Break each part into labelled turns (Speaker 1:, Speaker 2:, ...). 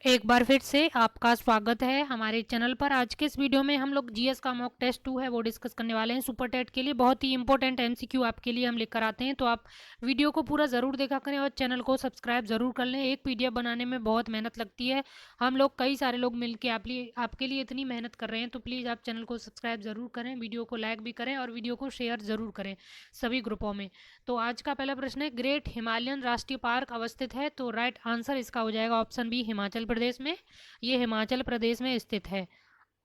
Speaker 1: एक बार फिर से आपका स्वागत है हमारे चैनल पर। आज के इस वीडियो में हम लोग जीएस का मॉक टेस्ट 2 है वो डिस्कस करने वाले हैं। सुपर टेट के लिए बहुत ही इंपॉर्टेंट एमसीक्यू आपके लिए हम लेकर आते हैं, तो आप वीडियो को पूरा ज़रूर देखा करें और चैनल को सब्सक्राइब ज़रूर कर लें। एक पीडीएफ बनाने में बहुत मेहनत लगती है, हम लोग कई सारे लोग मिलकर आपके लिए इतनी मेहनत कर रहे हैं, तो प्लीज़ आप चैनल को सब्सक्राइब ज़रूर करें, वीडियो को लाइक भी करें और वीडियो को शेयर ज़रूर करें सभी ग्रुपों में। तो आज का पहला प्रश्न है, ग्रेट हिमालयन राष्ट्रीय पार्क अवस्थित है? तो राइट आंसर इसका हो जाएगा ऑप्शन बी, हिमाचल प्रदेश में। ये हिमाचल प्रदेश में स्थित है।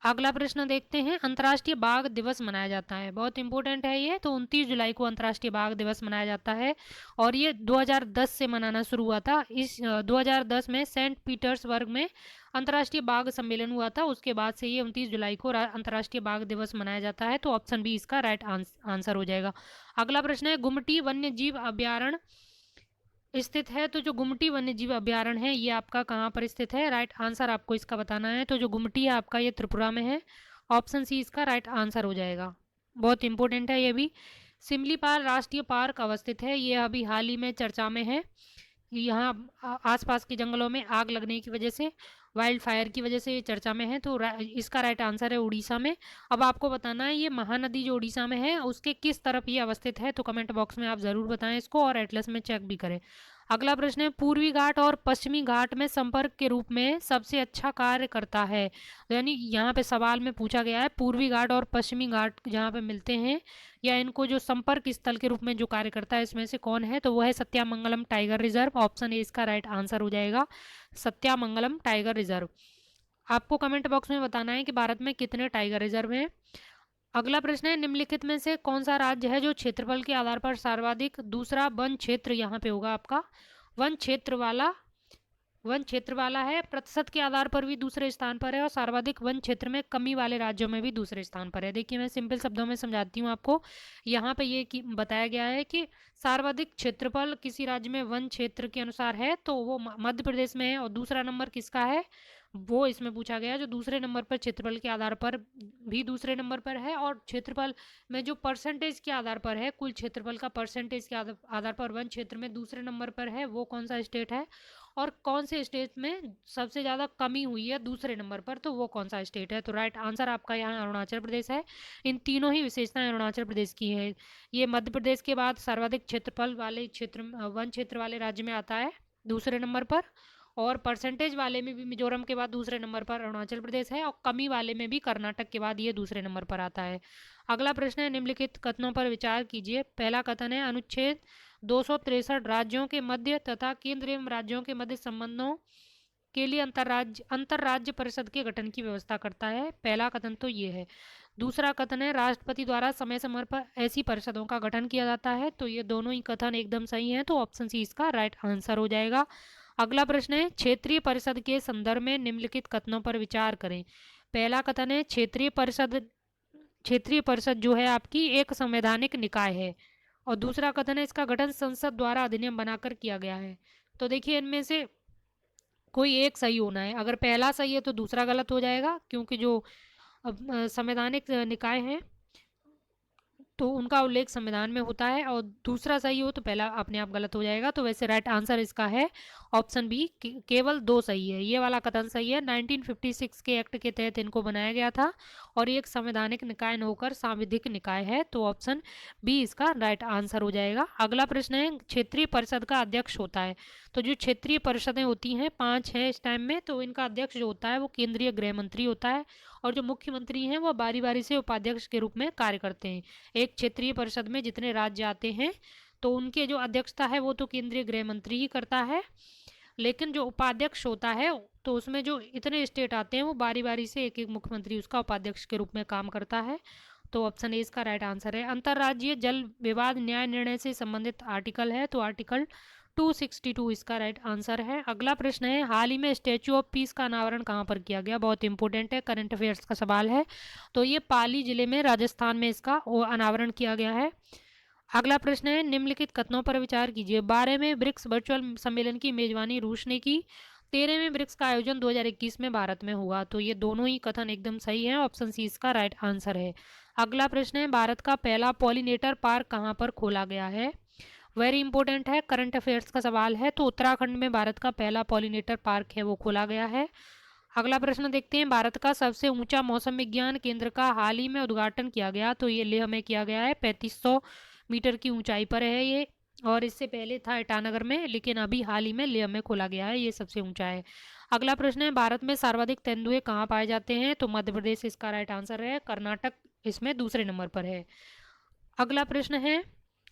Speaker 1: अगला प्रश्न देखते हैं, अंतर्राष्ट्रीय बाघ दिवस मनाया जाता है? बहुत इंपॉर्टेंट है ये। तो 29 जुलाई को अंतर्राष्ट्रीय बाघ दिवस मनाया जाता है और ये 2010 से मनाना शुरू हुआ था। इस 2010 में सेंट पीटर्सबर्ग में अंतर्राष्ट्रीय बाघ सम्मेलन हुआ था, उसके बाद से ये 29 जुलाई को अंतर्राष्ट्रीय बाघ दिवस मनाया जाता है। तो ऑप्शन बी इसका राइट आंसर हो जाएगा। अगला प्रश्न है, गुमटी वन्य जीव अभ्यारण्य स्थित है? तो जो गुमटी वन्य जीव अभ्यारण्य है ये आपका कहाँ पर स्थित है? राइट आंसर आपको इसका बताना है। तो जो गुमटी है आपका ये त्रिपुरा में है। ऑप्शन सी इसका राइट आंसर हो जाएगा। बहुत इंपॉर्टेंट है ये भी। सिमलीपाल राष्ट्रीय पार्क अवस्थित है, ये अभी हाल ही में चर्चा में है। यहाँ आसपास के जंगलों में आग लगने की वजह से, वाइल्ड फायर की वजह से ये चर्चा में है। तो इसका राइट आंसर है उड़ीसा में। अब आपको बताना है ये महानदी जो उड़ीसा में है उसके किस तरफ ये अवस्थित है, तो कमेंट बॉक्स में आप ज़रूर बताएं इसको और एटलस में चेक भी करें। अगला प्रश्न है, पूर्वी घाट और पश्चिमी घाट में संपर्क के रूप में सबसे अच्छा कार्य करता है? तो यानी यहाँ पे सवाल में पूछा गया है पूर्वी घाट और पश्चिमी घाट जहाँ पे मिलते हैं या इनको जो संपर्क स्थल के रूप में जो कार्य करता है इसमें से कौन है? तो वह है Sathyamangalam tiger reserve. Option A इसका राइट आंसर हो जाएगा, सत्यामंगलम टाइगर रिजर्व। आपको कमेंट बॉक्स में बताना है कि भारत में कितने टाइगर रिजर्व हैं। अगला प्रश्न है, निम्नलिखित में से कौन सा राज्य है जो क्षेत्रफल के आधार पर सर्वाधिक, दूसरा वन क्षेत्र यहाँ पे होगा आपका वन क्षेत्र वाला है, प्रतिशत के आधार पर भी दूसरे स्थान पर है और सर्वाधिक वन क्षेत्र में कमी वाले राज्यों में भी दूसरे स्थान पर है। देखिए मैं सिंपल शब्दों में समझाती हूँ आपको। यहाँ पे ये बताया गया है कि सर्वाधिक क्षेत्रफल किसी राज्य में वन क्षेत्र के अनुसार है तो वो मध्य प्रदेश में है, और दूसरा नंबर किसका है वो इसमें पूछा गया है जो दूसरे नंबर पर क्षेत्रफल के आधार पर भी दूसरे नंबर पर है, और क्षेत्रफल में जो परसेंटेज के आधार पर है, कुल क्षेत्रफल का परसेंटेज के आधार पर वन क्षेत्र में दूसरे नंबर पर है वो कौन सा स्टेट है, और कौन से स्टेट में सबसे ज़्यादा कमी हुई है दूसरे नंबर पर तो वो कौन सा स्टेट है। तो राइट आंसर आपका यहाँ अरुणाचल प्रदेश है। इन तीनों ही विशेषताएं अरुणाचल प्रदेश की है। ये मध्य प्रदेश के बाद सर्वाधिक क्षेत्रफल वाले वन क्षेत्र वाले राज्य में आता है दूसरे नंबर पर, और परसेंटेज वाले में भी मिजोरम के बाद दूसरे नंबर पर अरुणाचल प्रदेश है, और कमी वाले में भी कर्नाटक के बाद ये दूसरे नंबर पर आता है। अगला प्रश्न है, निम्नलिखित कथनों पर विचार कीजिए। पहला कथन है, अनुच्छेद 263 राज्यों के मध्य तथा केंद्र एवं राज्यों के मध्य संबंधों के लिए अंतरराज्य परिषद के गठन की व्यवस्था करता है। पहला कथन तो ये है। दूसरा कथन है, राष्ट्रपति द्वारा समय समय पर ऐसी परिषदों का गठन किया जाता है। तो ये दोनों ही कथन एकदम सही हैं, तो ऑप्शन सी इसका राइट आंसर हो जाएगा। अगला प्रश्न है, क्षेत्रीय परिषद के संदर्भ में निम्नलिखित कथनों पर विचार करें। पहला कथन है, क्षेत्रीय परिषद जो है आपकी एक संवैधानिक निकाय है, और दूसरा कथन है इसका गठन संसद द्वारा अधिनियम बनाकर किया गया है। तो देखिए इनमें से कोई एक सही होना है। अगर पहला सही है तो दूसरा गलत हो जाएगा, क्योंकि जो संवैधानिक निकाय हैं तो उनका उल्लेख संविधान में होता है, और दूसरा सही हो तो पहला अपने आप गलत हो जाएगा। तो वैसे राइट आंसर इसका है ऑप्शन बी, केवल दो सही है। ये वाला कथन सही है। 1956 के एक्ट के तहत इनको बनाया गया था और ये एक संवैधानिक निकाय न होकर सांविधिक निकाय है। तो ऑप्शन बी इसका राइट आंसर हो जाएगा। अगला प्रश्न है, क्षेत्रीय परिषद का अध्यक्ष होता है? तो जो क्षेत्रीय परिषदें होती हैं 5 है इस टाइम में, तो इनका अध्यक्ष जो होता है वो केंद्रीय गृह मंत्री होता है, और जो मुख्यमंत्री हैं वो बारी बारी से उपाध्यक्ष के रूप में कार्य करते हैं। एक क्षेत्रीय परिषद में जितने राज्य आते हैं तो उनके जो अध्यक्षता है वो तो केंद्रीय गृह मंत्री ही करता है, लेकिन जो उपाध्यक्ष होता है तो उसमें जो इतने स्टेट आते हैं वो बारी बारी से एक एक मुख्यमंत्री उसका उपाध्यक्ष के रूप में काम करता है। तो ऑप्शन ए इसका राइट आंसर है। अंतर्राज्यीय जल विवाद न्याय निर्णय से संबंधित आर्टिकल है, तो आर्टिकल 262 इसका राइट आंसर है। अगला प्रश्न है, हाल ही में स्टैच्यू ऑफ पीस का अनावरण कहाँ पर किया गया? बहुत इंपॉर्टेंट है, करंट अफेयर्स का सवाल है। तो ये पाली जिले में राजस्थान में इसका अनावरण किया गया है। अगला प्रश्न है, निम्नलिखित कथनों पर विचार कीजिए। 12वें ब्रिक्स वर्चुअल सम्मेलन की मेजबानी रूस ने की। 13वें ब्रिक्स का आयोजन 2021 में भारत में हुआ। तो ये दोनों ही कथन एकदम सही है। ऑप्शन सी इसका राइट आंसर है। अगला प्रश्न है, भारत का पहला पॉलिनेटर पार्क कहाँ पर खोला गया है? वेरी इंपॉर्टेंट है, करंट अफेयर्स का सवाल है। तो उत्तराखंड में भारत का पहला पॉलिनेटर पार्क है वो खोला गया है। अगला प्रश्न देखते हैं, भारत का सबसे ऊंचा मौसम विज्ञान केंद्र का हाल ही में उद्घाटन किया गया। तो ये लेह में किया गया है, 3500 मीटर की ऊंचाई पर है ये। और इससे पहले था ईटानगर में, लेकिन अभी हाल ही में लेह में खोला गया है, ये सबसे ऊंचा है। अगला प्रश्न है, भारत में सर्वाधिक तेंदुए कहाँ पाए जाते हैं। तो मध्य प्रदेश इसका राइट आंसर है। कर्नाटक इसमें दूसरे नंबर पर है। अगला प्रश्न है,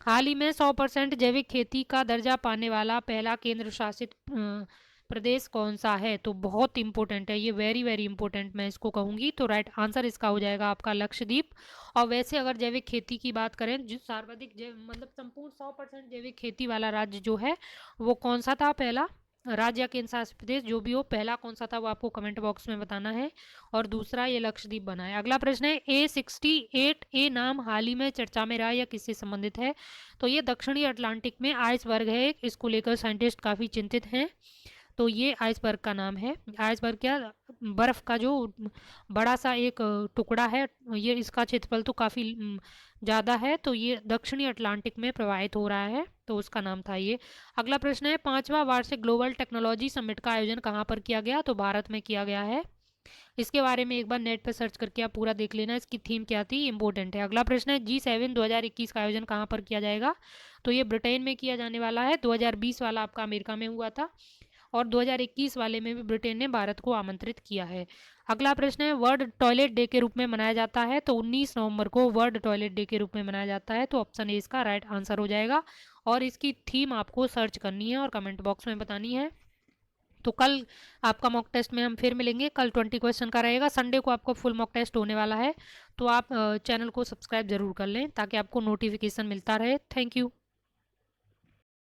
Speaker 1: हाल ही में 100% जैविक खेती का दर्जा पाने वाला पहला केंद्र शासित प्रदेश कौन सा है। तो बहुत इंपॉर्टेंट है ये, वेरी वेरी इंपॉर्टेंट मैं इसको कहूँगी। तो राइट आंसर इसका हो जाएगा आपका लक्षद्वीप। और वैसे अगर जैविक खेती की बात करें, जो सर्वाधिक मतलब संपूर्ण 100% जैविक खेती वाला राज्य जो है वो कौन सा था, पहला राज्य या केंद्र शासित प्रदेश जो भी हो, पहला कौन सा था वो आपको कमेंट बॉक्स में बताना है। और दूसरा ये लक्षद्वीप बना है। अगला प्रश्न है, A68A नाम हाल ही में चर्चा में रहा या किससे संबंधित है। तो ये दक्षिणी अटलांटिक में आइसबर्ग है, इसको लेकर साइंटिस्ट काफ़ी चिंतित हैं। तो ये आइसबर्ग का नाम है। आइसबर्ग क्या, बर्फ का जो बड़ा सा एक टुकड़ा है, ये इसका क्षेत्रफल तो काफ़ी ज़्यादा है। तो ये दक्षिणी अटलांटिक में प्रवाहित हो रहा है, तो उसका नाम था ये। अगला प्रश्न है, 5वां वार्षिक ग्लोबल टेक्नोलॉजी समिट का आयोजन कहाँ पर किया गया। तो भारत में किया गया है। इसके बारे में एक बार नेट पर सर्च करके आप पूरा देख लेना, इसकी थीम क्या थी, इंपॉर्टेंट है। अगला प्रश्न है, G7 2021 का आयोजन कहाँ पर किया जाएगा। तो ये ब्रिटेन में किया जाने वाला है। 2020 वाला आपका अमेरिका में हुआ था, और 2021 वाले में भी ब्रिटेन ने भारत को आमंत्रित किया है। अगला प्रश्न है, वर्ल्ड टॉयलेट डे के रूप में मनाया जाता है। तो 19 नवंबर को वर्ल्ड टॉयलेट डे के रूप में मनाया जाता है। तो ऑप्शन ए इसका राइट आंसर हो जाएगा। और इसकी थीम आपको सर्च करनी है और कमेंट बॉक्स में बतानी है। तो कल आपका मॉक टेस्ट में हम फिर मिलेंगे। कल 20 क्वेश्चन का रहेगा। संडे को आपको फुल मॉक टेस्ट होने वाला है। तो आप चैनल को सब्सक्राइब जरूर कर लें ताकि आपको नोटिफिकेशन मिलता रहे। Thank you.